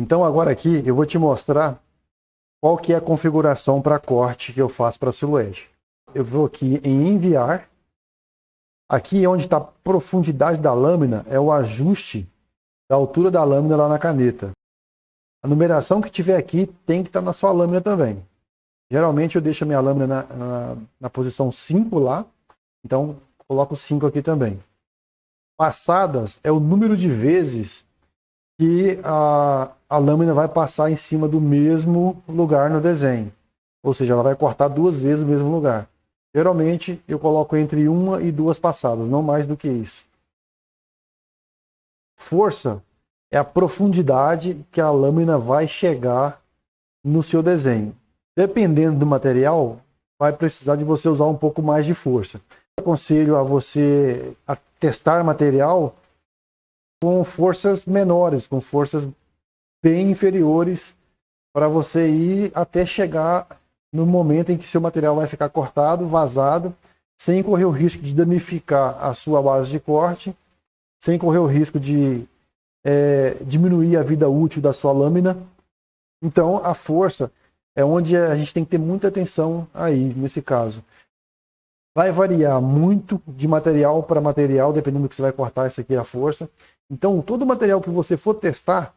Então agora aqui eu vou te mostrar qual que é a configuração para corte que eu faço para a silhuete. Eu vou aqui em enviar. Aqui onde está a profundidade da lâmina é o ajuste da altura da lâmina lá na caneta. A numeração que tiver aqui tem que estar na sua lâmina também. Geralmente eu deixo a minha lâmina na posição 5 lá, então coloco 5 aqui também. Passadas é o número de vezes que a lâmina vai passar em cima do mesmo lugar no desenho. Ou seja, ela vai cortar 2 vezes o mesmo lugar. Geralmente eu coloco entre 1 e 2 passadas, não mais do que isso. Força é a profundidade que a lâmina vai chegar no seu desenho. Dependendo do material, vai precisar de você usar um pouco mais de força. Eu aconselho a você a testar material com forças menores, com forças bem inferiores, para você ir até chegar no momento em que seu material vai ficar cortado, vazado, sem correr o risco de danificar a sua base de corte, sem correr o risco de diminuir a vida útil da sua lâmina. Então a força é onde a gente tem que ter muita atenção aí, nesse caso. Vai variar muito de material para material, dependendo do que você vai cortar, essa aqui é a força. Então todo material que você for testar,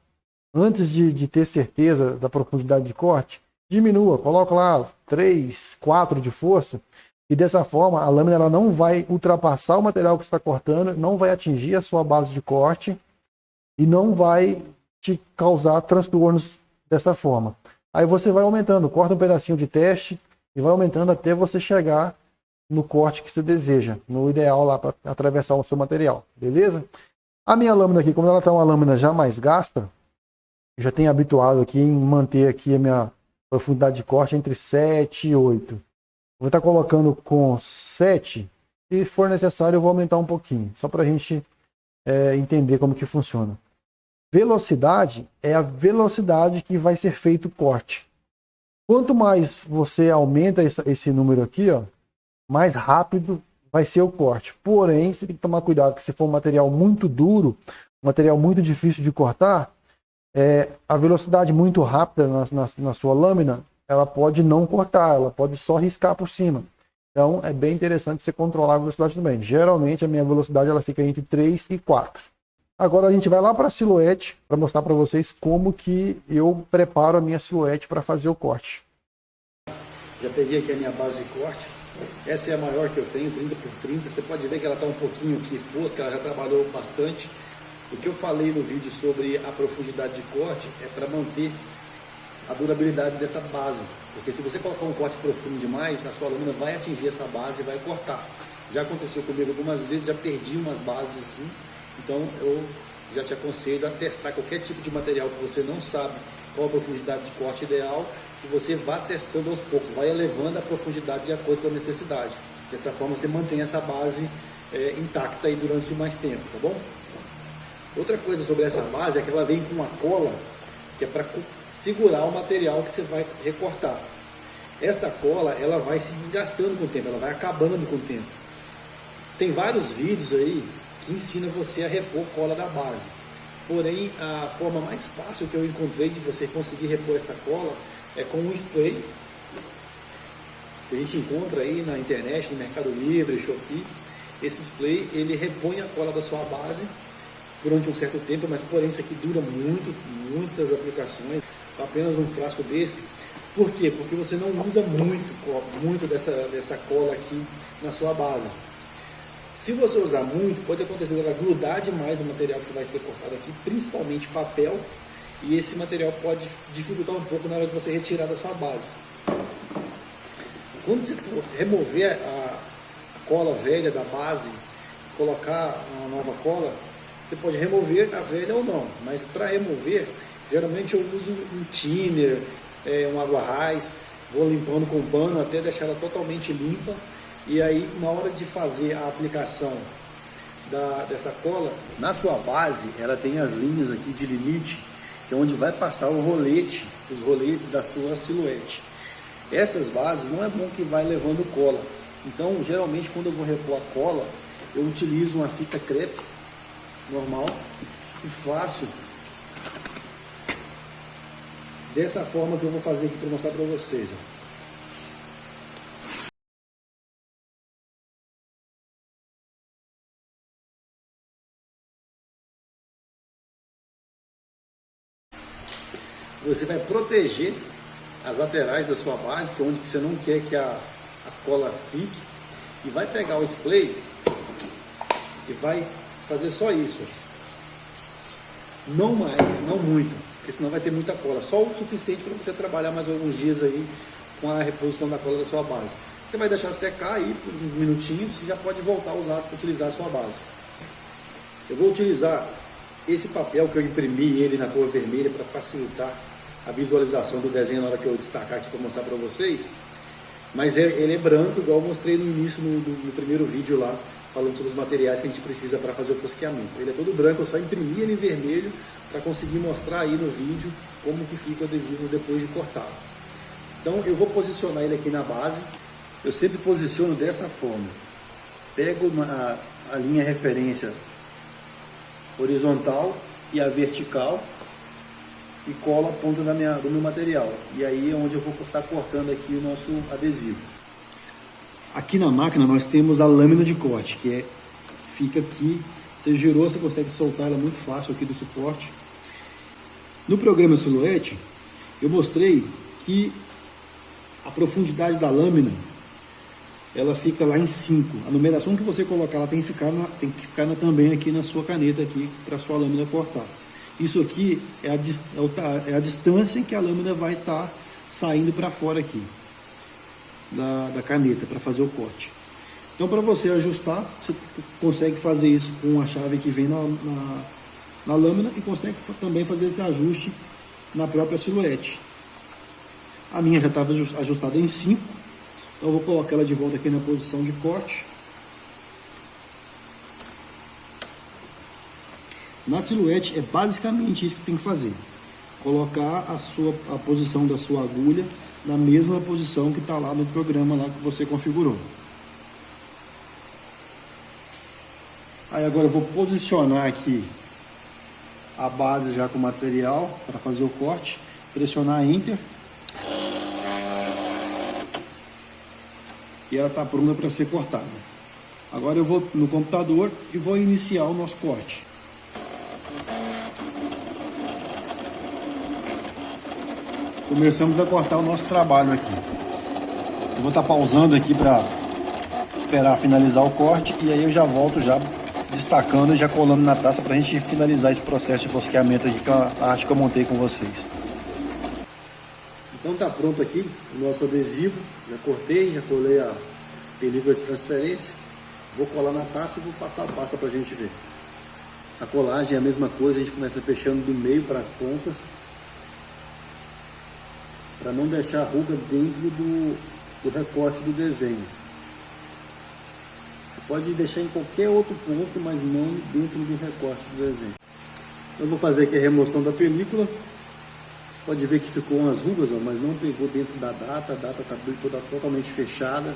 antes de ter certeza da profundidade de corte, diminua, coloca lá 3, 4 de força, e dessa forma a lâmina ela não vai ultrapassar o material que você está cortando, não vai atingir a sua base de corte e não vai te causar transtornos dessa forma. Aí você vai aumentando, corta um pedacinho de teste e vai aumentando até você chegar no corte que você deseja, no ideal lá para atravessar o seu material, beleza? A minha lâmina aqui, como ela está uma lâmina já mais gasta, eu já tenho habituado aqui em manter aqui a minha profundidade de corte entre 7 e 8. Vou estar colocando com 7, se for necessário eu vou aumentar um pouquinho, só para a gente entender como que funciona. Velocidade é a velocidade que vai ser feito o corte. Quanto mais você aumenta esse número aqui, ó, mais rápido vai ser o corte. Porém, você tem que tomar cuidado, porque se for um material muito duro, um material muito difícil de cortar, a velocidade muito rápida na sua lâmina, ela pode não cortar, ela pode só riscar por cima. Então é bem interessante você controlar a velocidade também. Geralmente a minha velocidade ela fica entre 3 e 4. Agora a gente vai lá para a silhuete para mostrar para vocês como que eu preparo a minha silhuete para fazer o corte. Já peguei aqui a minha base de corte. Essa é a maior que eu tenho, 30 por 30. Você pode ver que ela está um pouquinho aqui fosca, ela já trabalhou bastante. O que eu falei no vídeo sobre a profundidade de corte é para manter a durabilidade dessa base. Porque se você colocar um corte profundo demais, a sua lâmina vai atingir essa base e vai cortar. Já aconteceu comigo algumas vezes, já perdi umas bases assim. Então eu já te aconselho a testar qualquer tipo de material que você não sabe qual a profundidade de corte ideal, que você vá testando aos poucos, vai elevando a profundidade de acordo com a necessidade. Dessa forma você mantém essa base intacta aí durante mais tempo, tá bom? Outra coisa sobre essa base é que ela vem com uma cola que é para segurar o material que você vai recortar. Essa cola ela vai se desgastando com o tempo, ela vai acabando com o tempo. Tem vários vídeos aí que ensina você a repor cola da base. Porém, a forma mais fácil que eu encontrei de você conseguir repor essa cola é com um spray que a gente encontra aí na internet, no Mercado Livre, Shopee. Esse spray ele repõe a cola da sua base durante um certo tempo, mas porém isso aqui dura muitas aplicações, apenas um frasco desse. Por quê? Porque você não usa muito dessa cola aqui na sua base. Se você usar muito, pode acontecer ela grudar demais o material que vai ser cortado aqui, principalmente papel, e esse material pode dificultar um pouco na hora de você retirar da sua base. Quando você for remover a cola velha da base, colocar uma nova cola, você pode remover a velha ou não, mas para remover, geralmente eu uso um thinner, um água-raiz, vou limpando com pano até deixar ela totalmente limpa. E aí, na hora de fazer a aplicação dessa cola, na sua base, ela tem as linhas aqui de limite, que é onde vai passar o rolete, os roletes da sua silhuete. Essas bases não é bom que vai levando cola. Então, geralmente, quando eu vou repor a cola, eu utilizo uma fita crepe normal e faço dessa forma que eu vou fazer aqui para mostrar para vocês. Ó. Você vai proteger as laterais da sua base, que é onde você não quer que a cola fique, e vai pegar o spray e vai fazer só isso. Não mais, não muito, porque senão vai ter muita cola. Só o suficiente para você trabalhar mais alguns dias aí com a reposição da cola da sua base. Você vai deixar secar aí por uns minutinhos e já pode voltar a usar para utilizar a sua base. Eu vou utilizar esse papel que eu imprimi ele na cor vermelha para facilitar a visualização do desenho na hora que eu destacar aqui para mostrar para vocês. Mas ele é branco, igual eu mostrei no início, no primeiro vídeo lá, falando sobre os materiais que a gente precisa para fazer o fosqueamento. Ele é todo branco, eu só imprimi ele em vermelho para conseguir mostrar aí no vídeo como que fica o adesivo depois de cortado. Então eu vou posicionar ele aqui na base. Eu sempre posiciono dessa forma. Pego a linha referência horizontal e a vertical e colo a ponta do meu material. E aí é onde eu vou estar cortando aqui o nosso adesivo. Aqui na máquina nós temos a lâmina de corte, que fica aqui. Você girou, você consegue soltar ela muito fácil aqui do suporte. No programa Silhouette, eu mostrei que a profundidade da lâmina ela fica lá em 5. A numeração que você colocar ela tem que ficar também aqui na sua caneta aqui para a sua lâmina cortar. Isso aqui é a distância em que a lâmina vai estar saindo para fora aqui da caneta para fazer o corte. Então, para você ajustar, você consegue fazer isso com a chave que vem na lâmina e consegue também fazer esse ajuste na própria Silhouette. A minha já estava ajustada em 5, então eu vou colocar ela de volta aqui na posição de corte. Na Silhouette é basicamente isso que você tem que fazer. Colocar a posição da sua agulha na mesma posição que está lá no programa lá que você configurou. Aí agora eu vou posicionar aqui a base já com o material para fazer o corte. Pressionar Enter. E ela está pronta para ser cortada. Agora eu vou no computador e vou iniciar o nosso corte. Começamos a cortar o nosso trabalho aqui. Eu vou estar pausando aqui para esperar finalizar o corte e aí eu já volto já destacando e já colando na taça para a gente finalizar esse processo de fosqueamento aqui com a arte que eu montei com vocês. Então tá pronto aqui o nosso adesivo. Já cortei, já colei a película de transferência. Vou colar na taça e vou passar a pasta para a gente ver. A colagem é a mesma coisa, a gente começa fechando do meio para as pontas, para não deixar a ruga dentro do recorte do desenho. Você pode deixar em qualquer outro ponto, mas não dentro do recorte do desenho. Eu vou fazer aqui a remoção da película. Você pode ver que ficou umas rugas, ó, mas não pegou dentro da data. A data está toda totalmente fechada.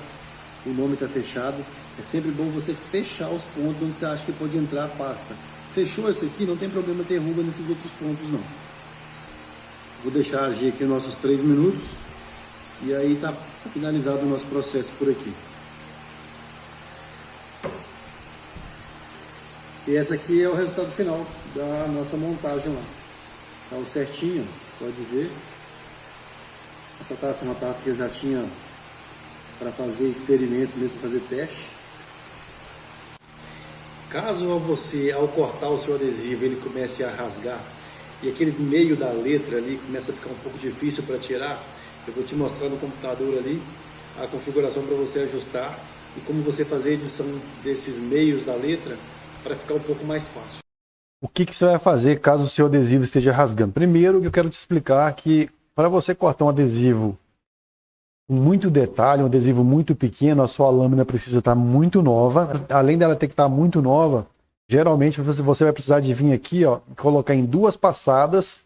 O nome está fechado. É sempre bom você fechar os pontos onde você acha que pode entrar a pasta. Fechou esse aqui, não tem problema ter ruga nesses outros pontos não. Vou deixar agir aqui os nossos 3 minutos e aí está finalizado o nosso processo por aqui. E essa aqui é o resultado final da nossa montagem lá. Saiu certinho, você pode ver. Essa taça é uma taça que eu já tinha para fazer experimento mesmo, para fazer teste. Caso você, ao cortar o seu adesivo, ele comece a rasgar, e aquele meio da letra ali começa a ficar um pouco difícil para tirar, eu vou te mostrar no computador ali a configuração para você ajustar e como você fazer a edição desses meios da letra para ficar um pouco mais fácil. O que você vai fazer caso o seu adesivo esteja rasgando? Primeiro, eu quero te explicar que para você cortar um adesivo com muito detalhe, um adesivo muito pequeno, a sua lâmina precisa estar muito nova. Além dela ter que estar muito nova, geralmente você vai precisar de vir aqui, ó, colocar em 2 passadas,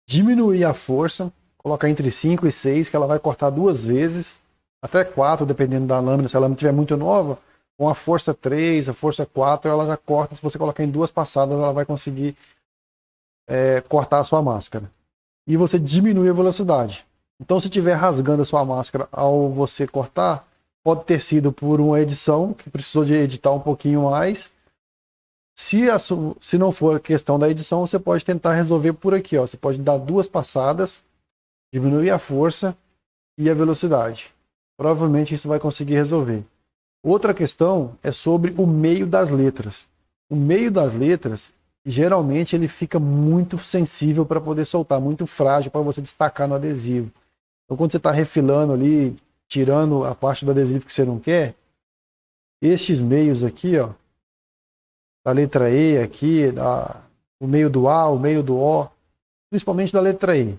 diminuir a força, colocar entre 5 e 6, que ela vai cortar 2 vezes, até 4, dependendo da lâmina. Se a lâmina estiver muito nova, com a força 3, a força 4, ela já corta. Se você colocar em 2 passadas, ela vai conseguir cortar a sua máscara. e você diminui a velocidade. Então, se estiver rasgando a sua máscara ao você cortar, pode ter sido por uma edição, que precisou de editar um pouquinho mais. Se não for a questão da edição, você pode tentar resolver por aqui. Ó. Você pode dar 2 passadas, diminuir a força e a velocidade. Provavelmente isso vai conseguir resolver. Outra questão é sobre o meio das letras. O meio das letras, geralmente, ele fica muito sensível para poder soltar, muito frágil para você destacar no adesivo. Então, quando você está refilando ali, tirando a parte do adesivo que você não quer, estes meios aqui, ó, da letra E aqui, o meio do A, o meio do O, principalmente da letra E,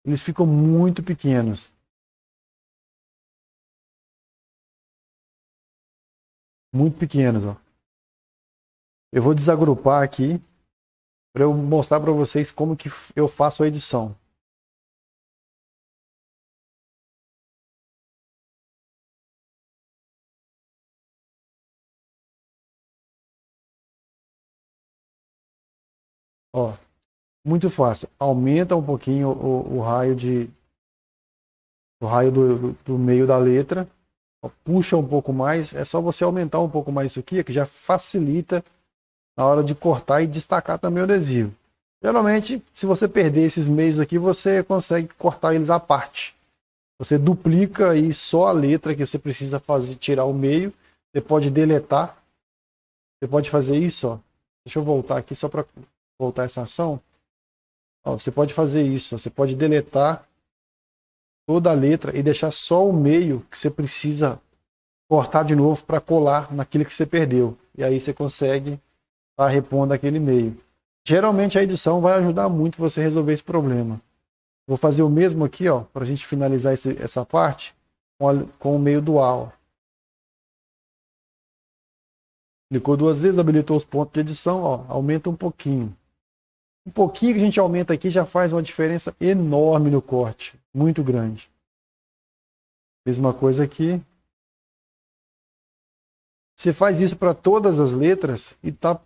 eles ficam muito pequenos. Muito pequenos, ó. Eu vou desagrupar aqui para eu mostrar para vocês como que eu faço a edição. Ó, muito fácil. Aumenta um pouquinho o raio do meio da letra. Ó, puxa um pouco mais. É só você aumentar um pouco mais isso aqui, que já facilita na hora de cortar e destacar também o adesivo. Geralmente, se você perder esses meios aqui, você consegue cortar eles à parte. Você duplica aí só a letra que você precisa fazer, tirar o meio. Você pode deletar. Você pode fazer isso, ó. Deixa eu voltar aqui só para voltar essa ação. Ó, você pode fazer isso. Ó. Você pode deletar toda a letra e deixar só o meio que você precisa cortar de novo para colar naquilo que você perdeu. E aí você consegue estar repondo aquele meio. Geralmente a edição vai ajudar muito você a resolver esse problema. Vou fazer o mesmo aqui, ó, para a gente finalizar essa parte com o meio dual. Clicou 2 vezes, habilitou os pontos de edição, ó, aumenta um pouquinho. Um pouquinho que a gente aumenta aqui já faz uma diferença enorme no corte, muito grande. Mesma coisa aqui. Você faz isso para todas as letras e está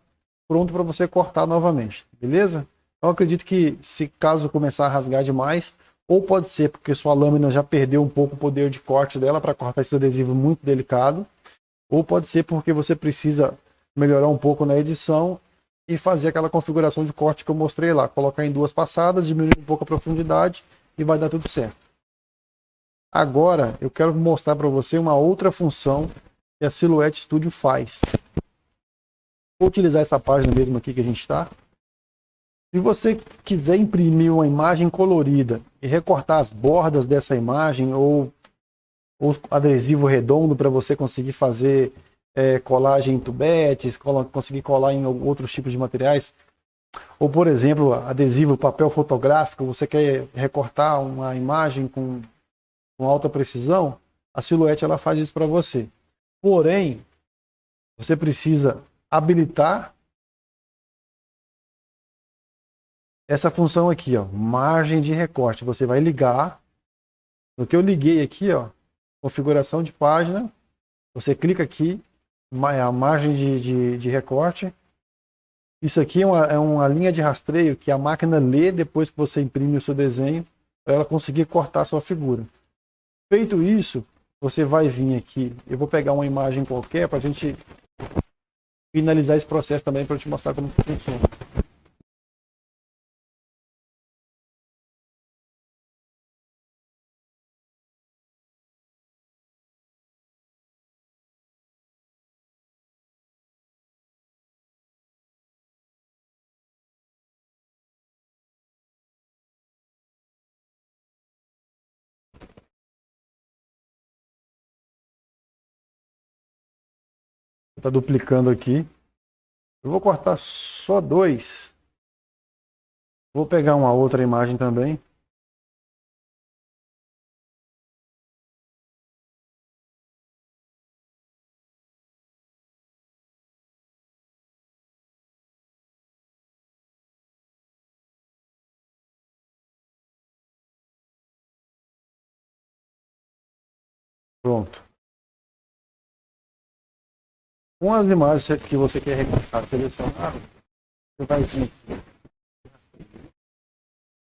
pronto para você cortar novamente, beleza? Então acredito que se caso começar a rasgar demais, ou pode ser porque sua lâmina já perdeu um pouco o poder de corte dela para cortar esse adesivo muito delicado, ou pode ser porque você precisa melhorar um pouco na edição e fazer aquela configuração de corte que eu mostrei lá, colocar em 2 passadas, diminuir um pouco a profundidade e vai dar tudo certo. Agora eu quero mostrar para você uma outra função que a Silhouette Studio faz. Vou utilizar essa página mesmo aqui que a gente está. Se você quiser imprimir uma imagem colorida e recortar as bordas dessa imagem ou adesivo redondo para você conseguir fazer colagem em tubetes, conseguir colar em outros tipos de materiais, ou por exemplo, adesivo papel fotográfico, você quer recortar uma imagem com alta precisão, a Silhouette ela faz isso para você. Porém, você precisa habilitar essa função aqui, ó, margem de recorte. Você vai ligar. No que eu liguei aqui, ó, configuração de página. Você clica aqui, a margem de recorte. Isso aqui é uma linha de rastreio que a máquina lê depois que você imprime o seu desenho, para ela conseguir cortar a sua figura. Feito isso, você vai vir aqui. Eu vou pegar uma imagem qualquer para a gente finalizar esse processo também para te mostrar como funciona. Está duplicando aqui. Eu vou cortar só 2. Vou pegar uma outra imagem também. Pronto. Com as imagens que você quer recortar selecionado, você vai vir aqui.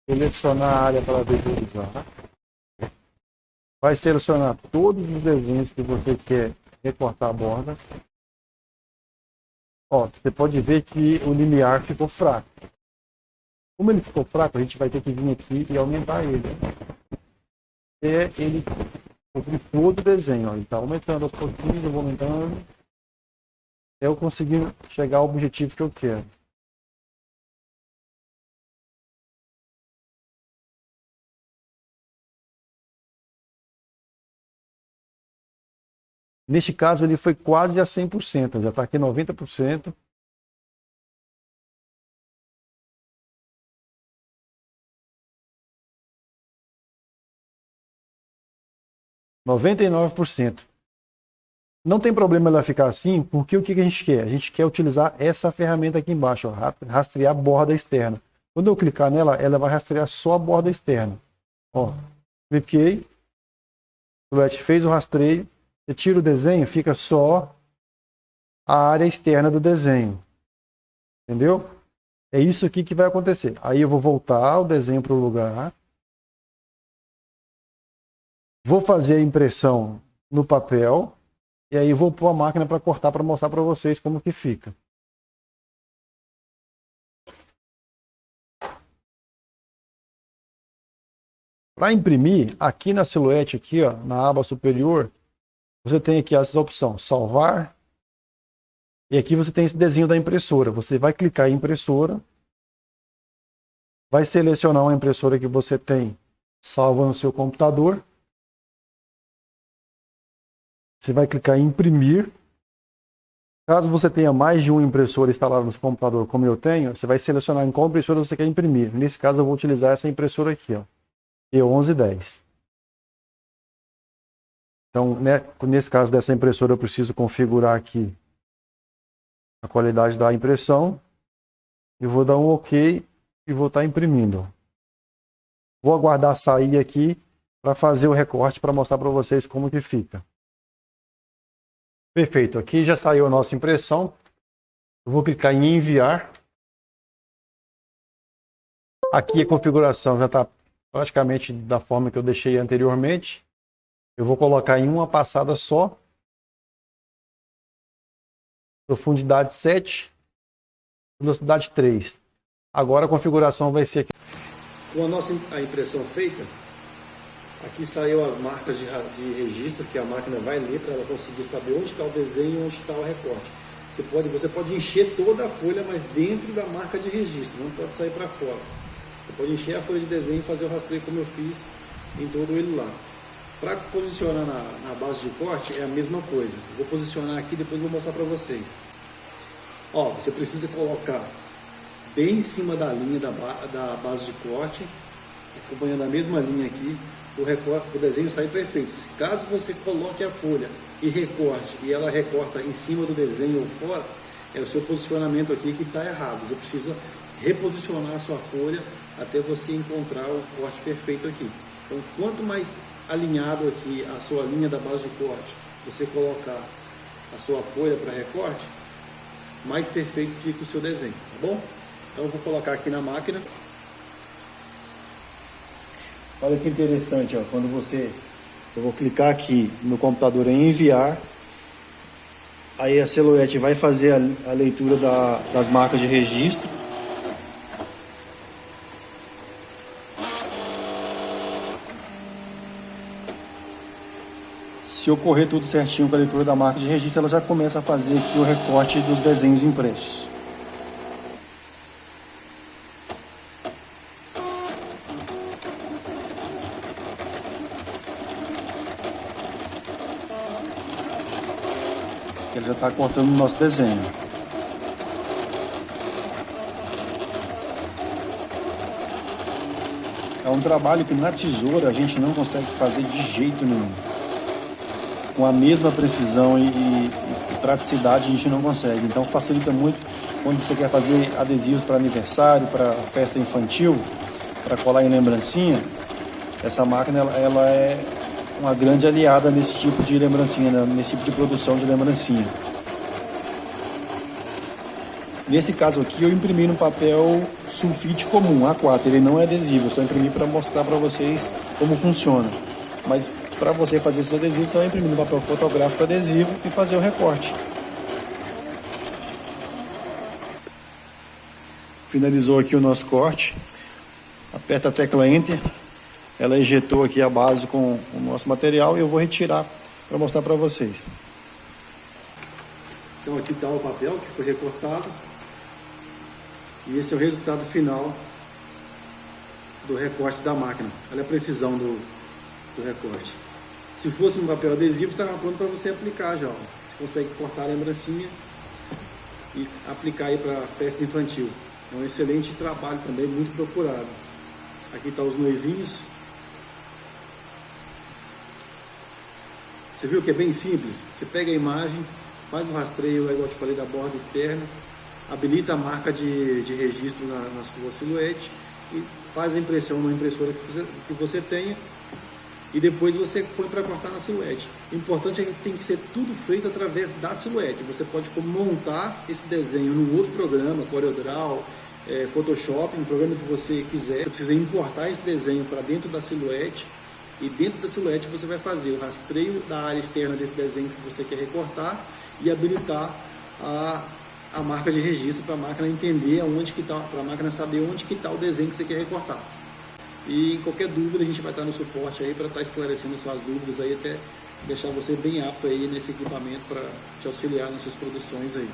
Selecionar a área para visualizar. Vai selecionar todos os desenhos que você quer recortar a borda. Ó, você pode ver que o limiar ficou fraco. Como ele ficou fraco, a gente vai ter que vir aqui e aumentar ele. Até ele cobrir todo o desenho. Ó. Ele está aumentando aos pouquinhos, eu vou aumentando. Até eu conseguir chegar ao objetivo que eu quero. Neste caso, ele foi quase a 100%, já está aqui 90%. %. Não tem problema ela ficar assim, porque o que a gente quer? A gente quer utilizar essa ferramenta aqui embaixo, ó, rastrear a borda externa. Quando eu clicar nela, ela vai rastrear só a borda externa. Ó, cliquei, o Silhouette fez o rastreio. Você tira o desenho, fica só a área externa do desenho. Entendeu? É isso aqui que vai acontecer. Aí eu vou voltar o desenho para o lugar. Vou fazer a impressão no papel. E aí vou pôr a máquina para cortar para mostrar para vocês como que fica. Para imprimir, aqui na Silhouette, aqui, ó, na aba superior, você tem aqui essa opção, salvar. E aqui você tem esse desenho da impressora. Você vai clicar em impressora. Vai selecionar uma impressora que você tem salva no seu computador. Você vai clicar em imprimir. Caso você tenha mais de uma impressora instalada no seu computador, como eu tenho, você vai selecionar em qual impressora você quer imprimir. Nesse caso eu vou utilizar essa impressora aqui, ó, E1110. Então, né, nesse caso dessa impressora, eu preciso configurar aqui a qualidade da impressão. Eu vou dar um OK e vou estar imprimindo. Vou aguardar sair aqui para fazer o recorte para mostrar para vocês como que fica. Perfeito, aqui já saiu a nossa impressão. Eu vou clicar em enviar. Aqui a configuração já está praticamente da forma que eu deixei anteriormente. Eu vou colocar em uma passada só. Profundidade 7. Velocidade 3. Agora a configuração vai ser aqui. Com a impressão feita, aqui saiu as marcas de registro que a máquina vai ler para ela conseguir saber onde está o desenho e onde está o recorte. Você pode encher toda a folha, mas dentro da marca de registro, não pode sair para fora. Você pode encher a folha de desenho e fazer o rastreio como eu fiz em todo ele lá. Para posicionar na base de corte é a mesma coisa. Eu vou posicionar aqui, depois vou mostrar para vocês. Ó, você precisa colocar bem em cima da linha da base de corte, acompanhando a mesma linha aqui, o desenho sai perfeito. Caso você coloque a folha e recorte, e ela recorta em cima do desenho ou fora, é o seu posicionamento aqui que está errado. Você precisa reposicionar a sua folha até você encontrar o corte perfeito aqui. Então, quanto mais alinhado aqui a sua linha da base de corte, você colocar a sua folha para recorte, mais perfeito fica o seu desenho, tá bom? Então eu vou colocar aqui na máquina. Olha que interessante, ó, eu vou clicar aqui no computador em enviar, aí a Silhouette vai fazer a leitura das marcas de registro. Se ocorrer tudo certinho com a leitura da marca de registro, ela já começa a fazer aqui o recorte dos desenhos impressos. Ele já está cortando o nosso desenho. É um trabalho que na tesoura a gente não consegue fazer de jeito nenhum. Com a mesma precisão e praticidade a gente não consegue. Então facilita muito quando você quer fazer adesivos para aniversário, para festa infantil, para colar em lembrancinha. Essa máquina ela é uma grande aliada nesse tipo de lembrancinha, nesse tipo de produção de lembrancinha. Nesse caso aqui eu imprimi no papel sulfite comum, A4, ele não é adesivo, eu só imprimi para mostrar para vocês como funciona. Mas para você fazer esses adesivos, você vai imprimir no papel fotográfico adesivo e fazer o recorte. Finalizou aqui o nosso corte, aperta a tecla Enter, ela injetou aqui a base com o nosso material e eu vou retirar para mostrar para vocês. Então aqui está o papel que foi recortado e esse é o resultado final do recorte da máquina. Olha a precisão do recorte. Se fosse um papel adesivo, estava pronto para você aplicar já. Ó. Você consegue cortar a lembrancinha e aplicar aí para festa infantil. É um excelente trabalho também, muito procurado. Aqui está os noivinhos. Você viu que é bem simples? Você pega a imagem, faz o rastreio, igual eu te falei, da borda externa, habilita a marca de registro na sua silhuete e faz a impressão na impressora que você tenha e depois você põe para cortar na silhuete. O importante é que tem que ser tudo feito através da silhuete. Você pode montar esse desenho num outro programa, CorelDRAW, Photoshop, um programa que você quiser. Você precisa importar esse desenho para dentro da silhuete e dentro da silhuete você vai fazer o rastreio da área externa desse desenho que você quer recortar e habilitar a marca de registro para a máquina entender aonde que está, para a máquina saber onde que está o desenho que você quer recortar. E qualquer dúvida a gente vai estar no suporte aí para estar esclarecendo suas dúvidas aí, até deixar você bem apto aí nesse equipamento para te auxiliar nas suas produções aí.